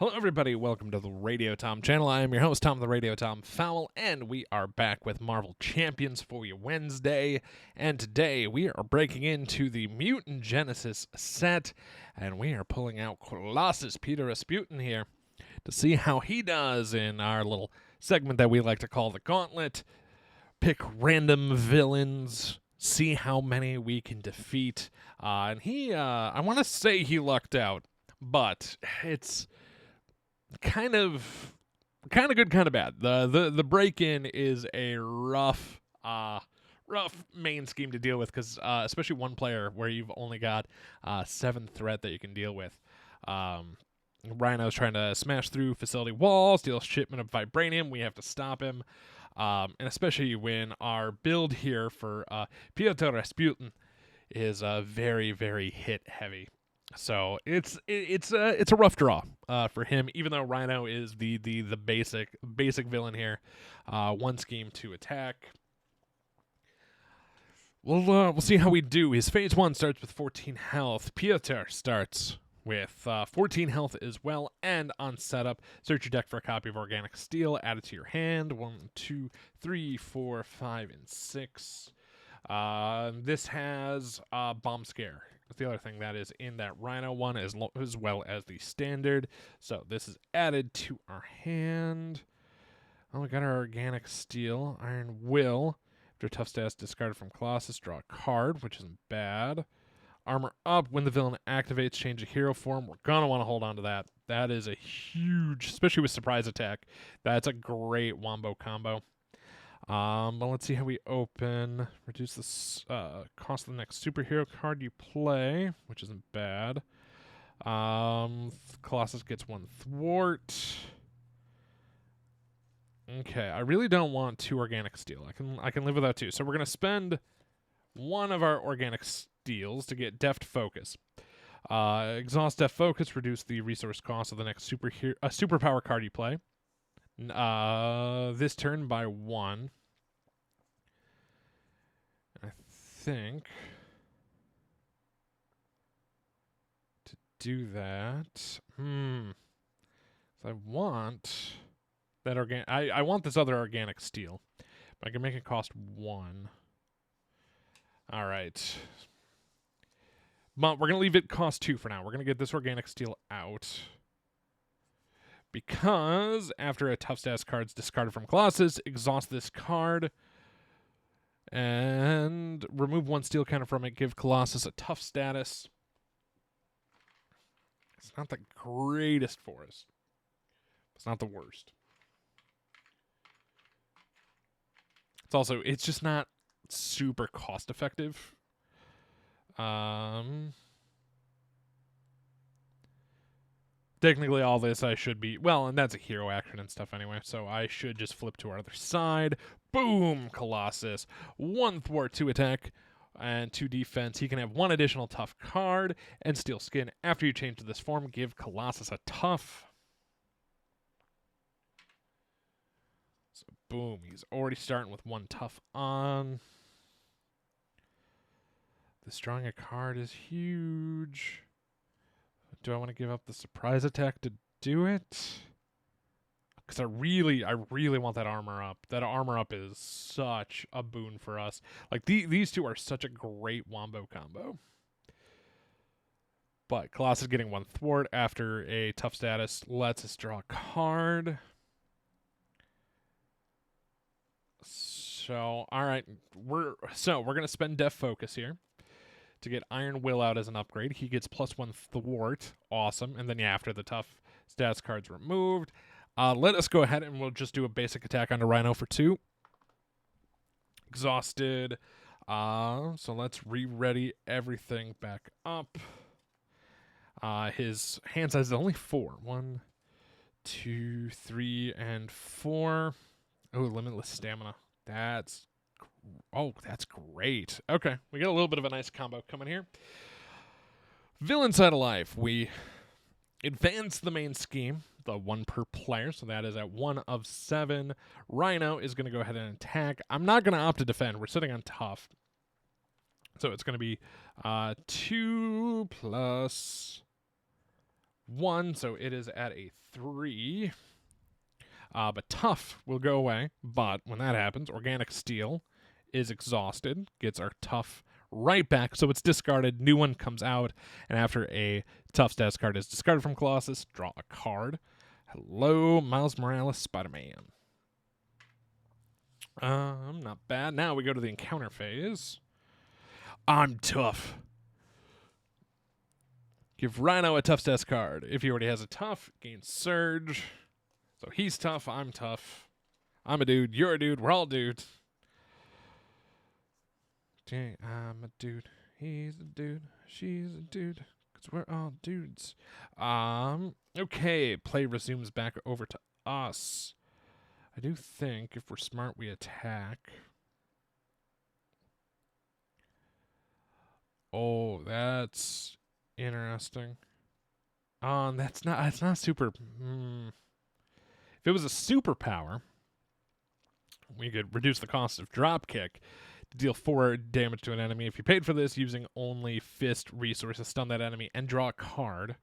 Hello, everybody. Welcome to the Radio Tom channel. I am your host, Tom the Radio Tom Fowl, and we are back with Marvel Champions for you Wednesday. And today we are breaking into the Mutant Genesis set, and we are pulling out Colossus Peter Rasputin here to see how he does in our little segment that we like to call the Gauntlet. Pick random villains, see how many we can defeat. And I want to say he lucked out, but it's kind of good, kind of bad. The break-in is a rough main scheme to deal with because especially one player where you've only got 7 threat that you can deal with. Rhino's trying to smash through facility walls, steal a shipment of vibranium. We have to stop him, and especially when our build here for Peter Rasputin is very, very hit heavy. So it's a rough draw for him, even though Rhino is the basic villain here. One scheme to attack. We'll see how we do. His phase 1 starts with 14 health. Piotr starts with 14 health as well, and on setup, search your deck for a copy of Organic Steel, add it to your hand. 1, 2, 3, 4, 5, and 6. This has Bomb Scare. That's the other thing that is in that Rhino one, as well as the standard. So this is added to our hand. Oh, we got our Organic Steel. Iron Will. After tough stats discarded from Colossus, draw a card, which isn't bad. Armor Up. When the villain activates, change a hero form. We're going to want to hold on to that. That is a huge, especially with Surprise Attack. That's a great wombo combo. But let's see how we open. Reduce the cost of the next superhero card you play, which isn't bad. Colossus gets 1 thwart. Okay, I really don't want 2 Organic Steel. I can live without 2. So we're gonna spend 1 of our Organic Steels to get Deft Focus. Exhaust Deft Focus, reduce the resource cost of the next superpower card you play. This turn by 1. I think to do that, so I want that I want this other Organic Steel, but I can make it cost 1. All right. But we're gonna leave it cost 2 for now. We're gonna get this Organic Steel out. Because after a tough stats card's discarded from Colossus, exhaust this card and remove 1 steel counter from it. Give Colossus a tough status. It's not the greatest for us. It's not the worst. It's just not super cost effective. Technically, all this I should be... Well, and that's a hero action and stuff anyway, so I should just flip to our other side. Boom! Colossus. 1 thwart, 2 attack, and 2 defense. He can have 1 additional tough card and steal skin. After you change to this form, give Colossus a tough. So, boom. He's already starting with 1 tough on. Destroying a card is huge. Do I want to give up the surprise attack to do it? Because I really want that armor up. That armor up is such a boon for us. Like, these two are such a great wombo combo. But Colossus getting 1 thwart after a tough status lets us draw a card. So, all right. We're going to spend Def Focus here to get Iron Will out as an upgrade. He gets +1 thwart. Awesome. And then, yeah, after the tough stats card's removed, let us go ahead and we'll just do a basic attack onto Rhino for 2. Exhausted. So let's re-ready everything back up. His hand size is only 4. 1, 2, 3, and 4. Oh, limitless stamina. That's great. Okay, we got a little bit of a nice combo coming here. Villain side of life. We advance the main scheme, the 1 per player, so that is at 1 of 7. Rhino is going to go ahead and attack. I'm not going to opt to defend. We're sitting on tough. So it's going to be 2 plus 1, so it is at a 3. But tough will go away. But when that happens, organic steel is exhausted, gets our tough right back, so it's discarded. New one comes out, and after a tough status card is discarded from Colossus, draw a card. Hello, Miles Morales, Spider-Man. Not bad. Now we go to the encounter phase. I'm tough. Give Rhino a tough status card. If he already has a tough, gain surge. So he's tough, I'm tough. I'm a dude, you're a dude, we're all dudes. Dang, I'm a dude, he's a dude, she's a dude, 'cause we're all dudes. Okay, play resumes back over to us. I do think if we're smart, we attack. Oh, that's interesting. That's not super. If it was a superpower, we could reduce the cost of dropkick to deal 4 damage to an enemy. If you paid for this using only fist resources, stun that enemy and draw a card.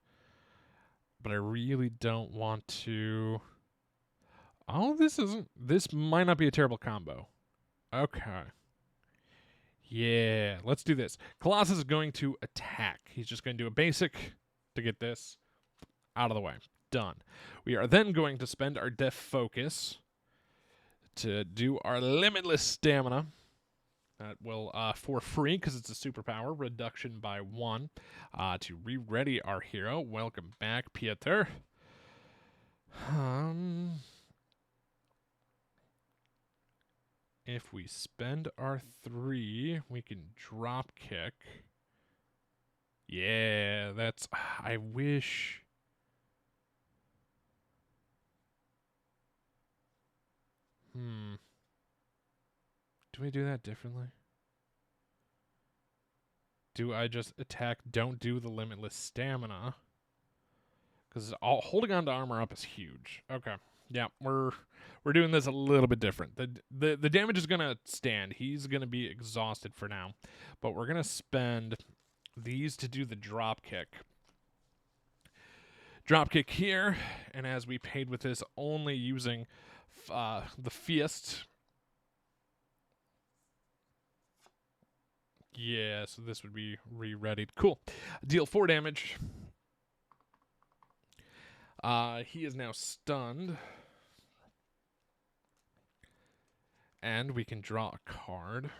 But I really don't want to. Oh, this might not be a terrible combo. Okay. Yeah, let's do this. Colossus is going to attack. He's just going to do a basic to get this out of the way. Done. We are then going to spend our def focus to do our limitless stamina. That will, for free, because it's a superpower, reduction by 1. To re-ready our hero. Welcome back, Pieter. If we spend our 3, we can drop kick. Yeah, that's... I wish... Do we do that differently? Do I just attack, don't do the limitless stamina? Because holding on to armor up is huge. Okay. Yeah, we're doing this a little bit different. The damage is going to stand. He's going to be exhausted for now. But we're going to spend these to do the drop kick. Drop kick here, and as we paid with this, only using the fist. Yeah, so this would be re-readied. Cool. Deal 4 damage. He is now stunned. And we can draw a card.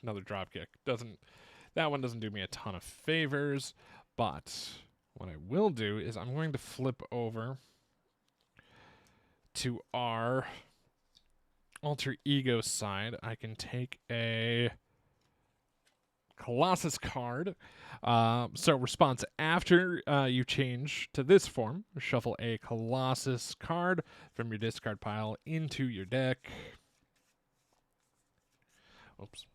Another dropkick. That one doesn't do me a ton of favors, but what I will do is I'm going to flip over to our alter ego side. I can take a Colossus card. So response after you change to this form, shuffle a Colossus card from your discard pile into your deck. Oops.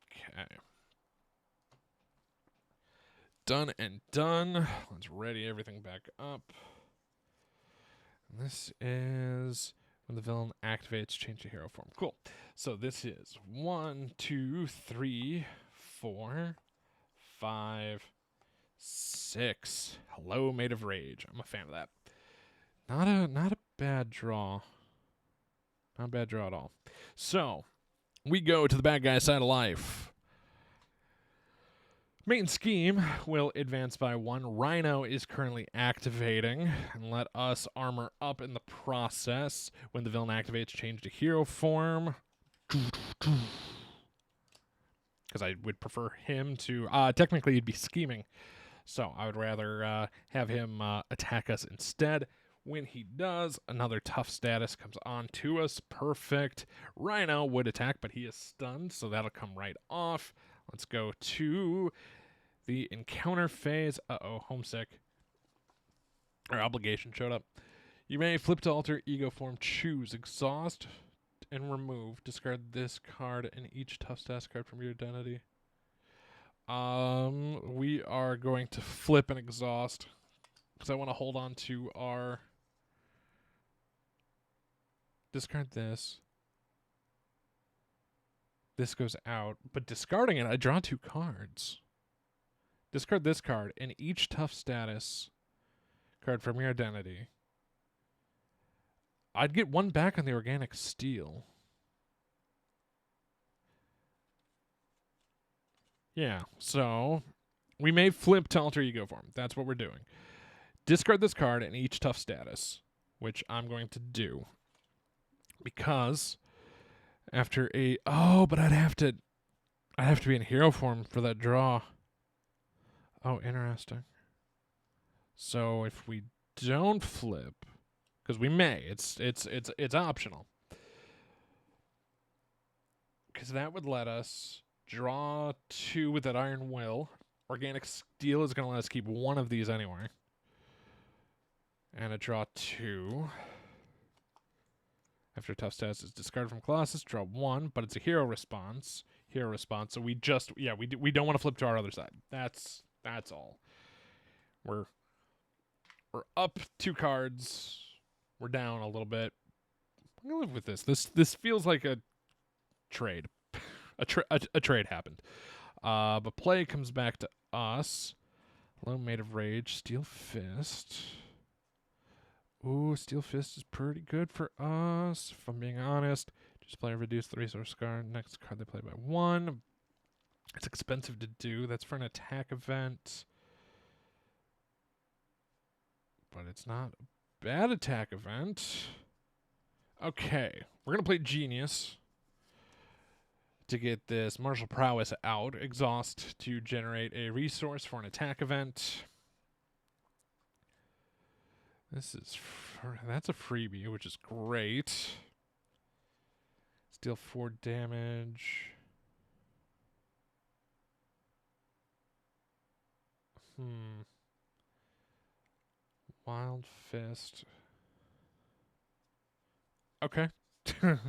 Okay. Done and done. Let's ready everything back up. This is when the villain activates, change to hero form. Cool. So this is 1, 2, 3, 4, 5, 6. Hello, Made of Rage. I'm a fan of that. Not a bad draw. Not a bad draw at all. So we go to the bad guy side of life. Main scheme will advance by 1. Rhino is currently activating, and let us armor up in the process. When the villain activates, change to hero form. Because I would prefer him to... technically, he'd be scheming, so I would rather have him attack us instead. When he does, another tough status comes on to us. Perfect. Rhino would attack, but he is stunned, so that'll come right off. Let's go to the encounter phase. Homesick. Or obligation showed up. You may flip to alter ego form, choose, exhaust, and remove. Discard this card and each tough status card from your identity. We are going to flip and exhaust because I want to hold on to our... Discard this. This goes out, but discarding it, I draw 2 cards. Discard this card, and each tough status card from your identity. I'd get 1 back on the organic steel. Yeah, so we may flip to alter ego form. That's what we're doing. Discard this card and each tough status, which I'm going to do. Because after a... Oh, but I'd have to be in hero form for that draw. Oh, interesting. So if we don't flip, because we may, it's optional. Because that would let us draw 2 with that Iron Will. Organic Steel is going to let us keep 1 of these anyway. And a draw 2. After tough status is discarded from Colossus, draw 1, but it's a hero response. So we just, we don't want to flip to our other side. That's all. We're up 2 cards. We're down a little bit. I'm gonna live with this. This feels like a trade. A trade happened. But play comes back to us. Lone Maid of Rage, Steel Fist. Ooh, Steel Fist is pretty good for us, if I'm being honest. Just player reduce the resource card. Next card they play by 1. It's expensive to do. That's for an attack event. But it's not a bad attack event. Okay, we're going to play Genius to get this Martial Prowess out. Exhaust to generate a resource for an attack event. That's a freebie, which is great. Deal 4 damage. Wild Fist. Okay.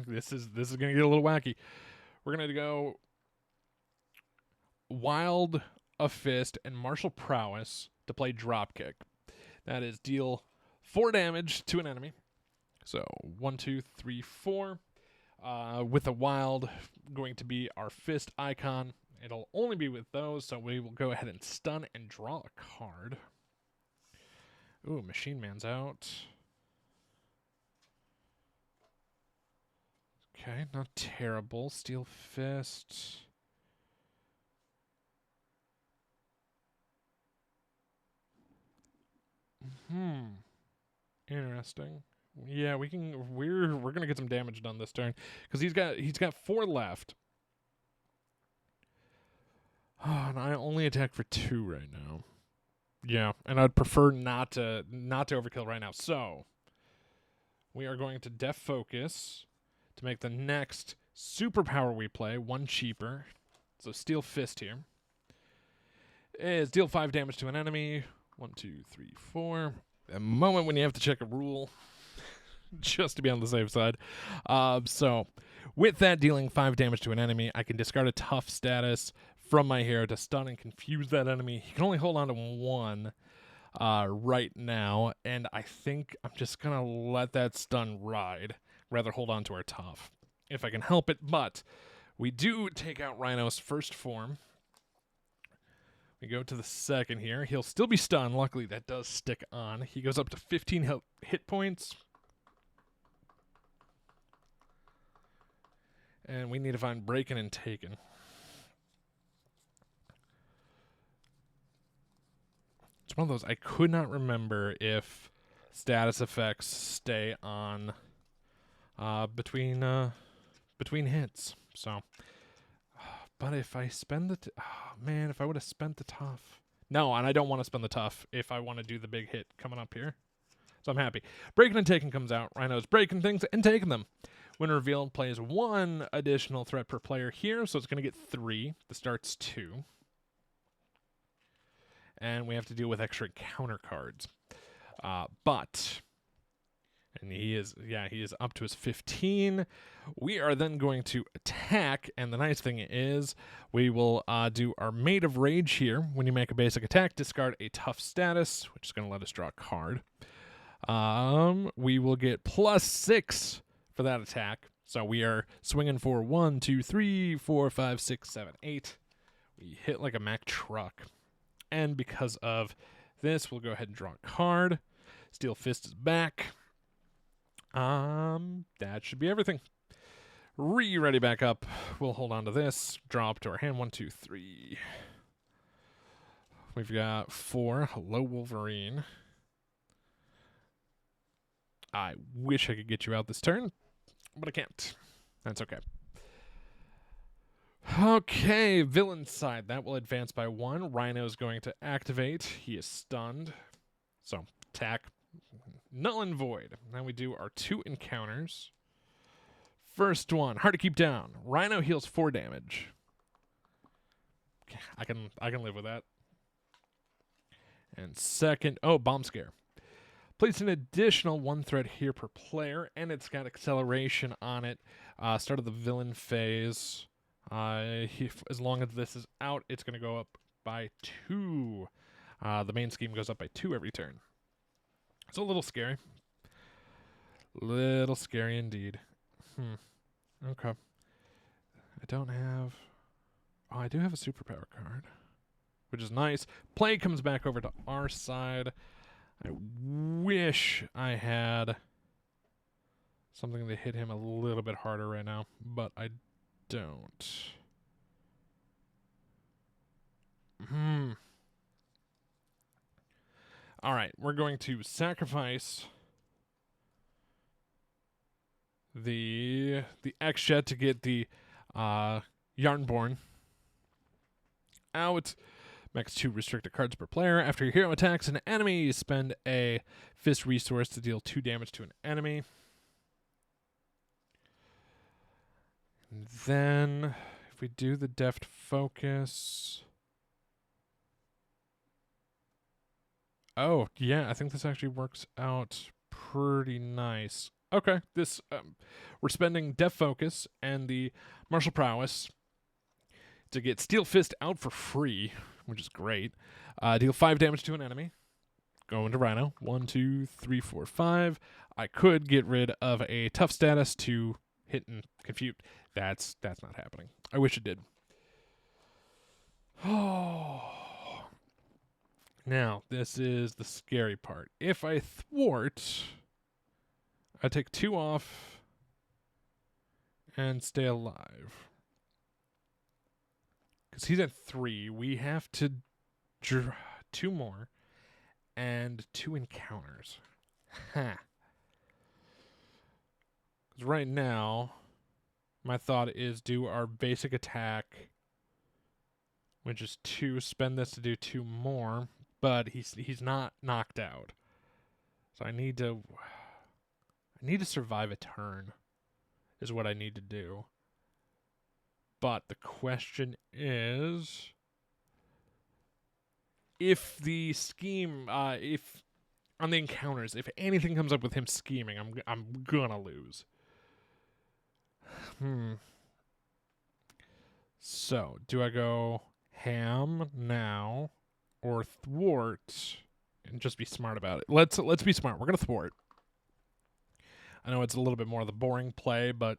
This is gonna get a little wacky. We're gonna go Wild a Fist and Martial Prowess to play Dropkick. That is deal 4 damage to an enemy. So 1, 2, 3, 4. With a wild going to be our fist icon. It'll only be with those, so we will go ahead and stun and draw a card. Ooh, Machine Man's out. Okay, not terrible. Steel Fist. Interesting. Yeah, we're gonna get some damage done this turn because he's got 4 left. Oh, and I only attack for 2 right now. Yeah, and I'd prefer not to overkill right now. So we are going to Def Focus to make the next superpower we play 1 cheaper. So Steel Fist here is deal 5 damage to an enemy. 1, 2, 3, 4. A moment when you have to check a rule. Just to be on the safe side. So, with that dealing 5 damage to an enemy, I can discard a tough status from my hero to stun and confuse that enemy. He can only hold on to 1 right now, and I think I'm just going to let that stun ride, rather hold on to our tough, if I can help it. But we do take out Rhino's first form. We go to the second here. He'll still be stunned. Luckily, that does stick on. He goes up to 15 hit points. And we need to find Breaking and Taken. It's one of those, I could not remember if status effects stay on between hits. So, but if I spend the... if I would have spent the tough. No, and I don't want to spend the tough if I want to do the big hit coming up here. So I'm happy. Breaking and Taking comes out. Rhino's breaking things and taking them. When revealed, plays 1 additional threat per player here, so it's going to get 3. The start's 2. And we have to deal with extra counter cards. And he is up to his 15. We are then going to attack, and the nice thing is we will do our Maid of Rage here. When you make a basic attack, discard a tough status, which is going to let us draw a card. We will get +6 for that attack. So we are swinging for 1, 2, 3, 4, 5, 6, 7, 8. We hit like a Mack truck. And because of this, we'll go ahead and draw a card. Steel Fist is back. That should be everything. Ready back up. We'll hold on to this. Draw up to our hand. 1, 2, 3. We've got 4. Hello, Wolverine. I wish I could get you out this turn, but I can't. That's okay. Okay, villain side. That will advance by 1. Rhino is going to activate. He is stunned. So, attack. Null and void. Now we do our 2 encounters. First one, hard to keep down. Rhino heals 4 damage. I can live with that. And second, bomb scare. Place an additional 1 threat here per player, and it's got acceleration on it. Start of the villain phase. As long as this is out, it's going to go up by 2. The main scheme goes up by 2 every turn. It's a little scary. Little scary indeed. Okay. I don't have... Oh, I do have a superpower card, which is nice. Play comes back over to our side. I wish I had something to hit him a little bit harder right now, but I don't. All right, we're going to sacrifice the X-Jet to get the Yarnborn out. Max 2 restricted cards per player. After your hero attacks an enemy, you spend a fist resource to deal 2 damage to an enemy. And then, if we do the deft focus... Oh, yeah, I think this actually works out pretty nice. Okay, this we're spending deft focus and the martial prowess to get Steel Fist out for free, which is great. Deal 5 damage to an enemy. Go into Rhino. 1, 2, 3, 4, 5. I could get rid of a tough status to hit and confute. That's not happening. I wish it did. Oh. Now, this is the scary part. If I thwart, I take 2 off and stay alive. Because he's at 3. We have to draw 2 more and 2 encounters. Because right now, my thought is do our basic attack, which is 2, spend this to do 2 more, but he's not knocked out. So I need to survive a turn is what I need to do. But the question is, if the scheme, if on the encounters, if anything comes up with him scheming, I'm gonna lose. So, do I go ham now or thwart and just be smart about it? Let's be smart. We're gonna thwart. I know it's a little bit more of the boring play, but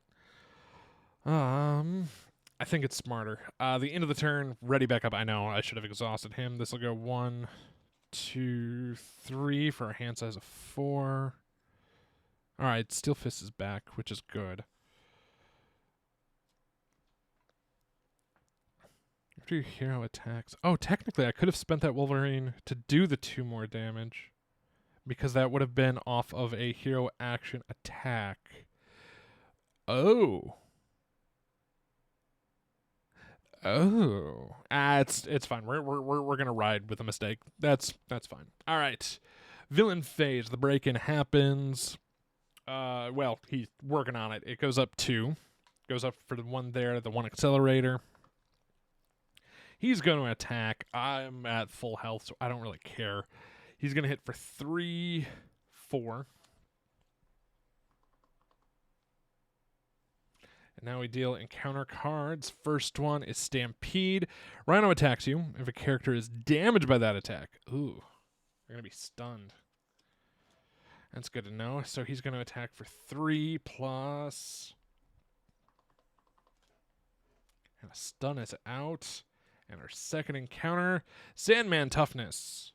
I think it's smarter. The end of the turn, ready back up. I know I should have exhausted him. This will go 1, 2, 3 for a hand size of 4. All right, Steel Fist is back, which is good. After your hero attacks... Oh, technically, I could have spent that Wolverine to do the 2 more damage, because that would have been off of a hero action attack. Oh. It's fine. We're gonna ride with a mistake. That's fine. All right. Villain phase. The break-in happens. Well, he's working on it. It goes up 2. Goes up for the 1 there, the 1 accelerator. He's going to attack. I'm at full health, so I don't really care. He's going to hit for 3, 4. And now we deal encounter cards. First one is Stampede. Rhino attacks you if a character is damaged by that attack. Ooh, you're going to be stunned. That's good to know. So he's going to attack for 3 plus Stun is out. And our second encounter, Sandman Toughness.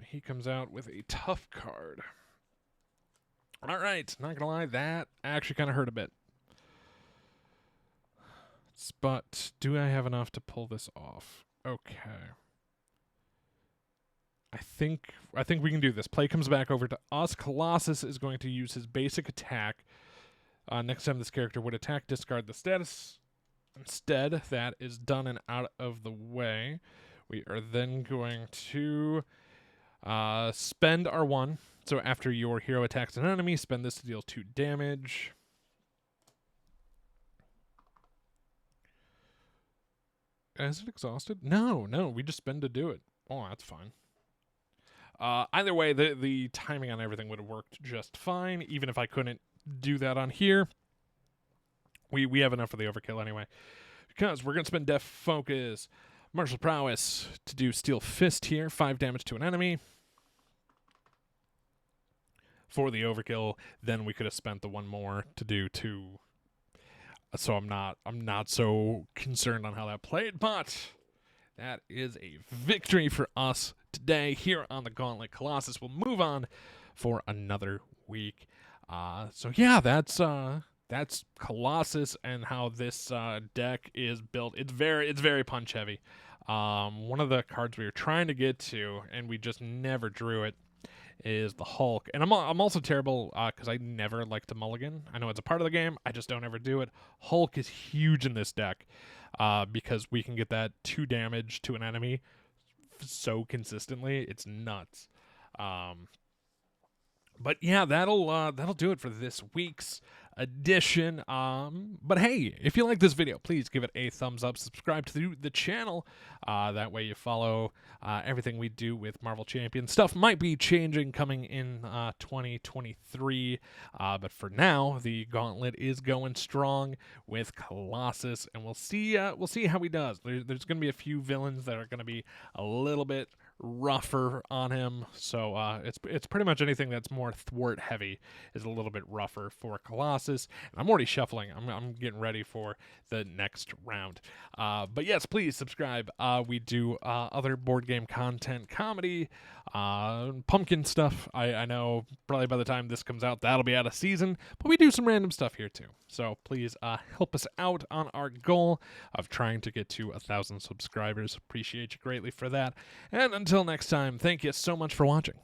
He comes out with a tough card. All right, not gonna lie, that actually kind of hurt a bit. But do I have enough to pull this off? Okay. I think we can do this. Play comes back over to us. Colossus is going to use his basic attack. Next time this character would attack, discard the status. Instead, that is done and out of the way. We are then going to spend our 1. So after your hero attacks an enemy, spend this to deal 2 damage. Is it exhausted? No, we just spend to do it. Oh, that's fine. Either way, the timing on everything would have worked just fine, even if I couldn't do that on here. We have enough for the overkill anyway. Because we're going to spend Def Focus, Martial Prowess to do Steel Fist here, 5 damage to an enemy. For the overkill, then we could have spent the 1 more to do 2. So I'm not so concerned on how that played, but that is a victory for us today here on the Gauntlet. Colossus will move on for another week. So yeah, that's Colossus and how this deck is built. It's very punch heavy. One of the cards we were trying to get to, and we just never drew it, is the Hulk. And I'm also terrible because I never like to mulligan. I know it's a part of the game. I just don't ever do it. Hulk is huge in this deck because we can get that 2 damage to an enemy so consistently. It's nuts. But yeah, that'll do it for this week's edition. But hey, if you like this video, please give it a thumbs up. Subscribe to the channel. That way you follow everything we do with Marvel Champions. Stuff might be changing coming in 2023. But for now, the Gauntlet is going strong with Colossus, and we'll see how he does. There's going to be a few villains that are going to be a little bit rougher on him, so it's pretty much anything that's more thwart heavy is a little bit rougher for Colossus. And I'm already shuffling. I'm getting ready for the next round. But yes, please subscribe. We do other board game content, comedy, pumpkin stuff. I know probably by the time this comes out, that'll be out of season, but we do some random stuff here too. So please help us out on our goal of trying to get to 1,000 subscribers. Appreciate you greatly for that. And until next time, thank you so much for watching.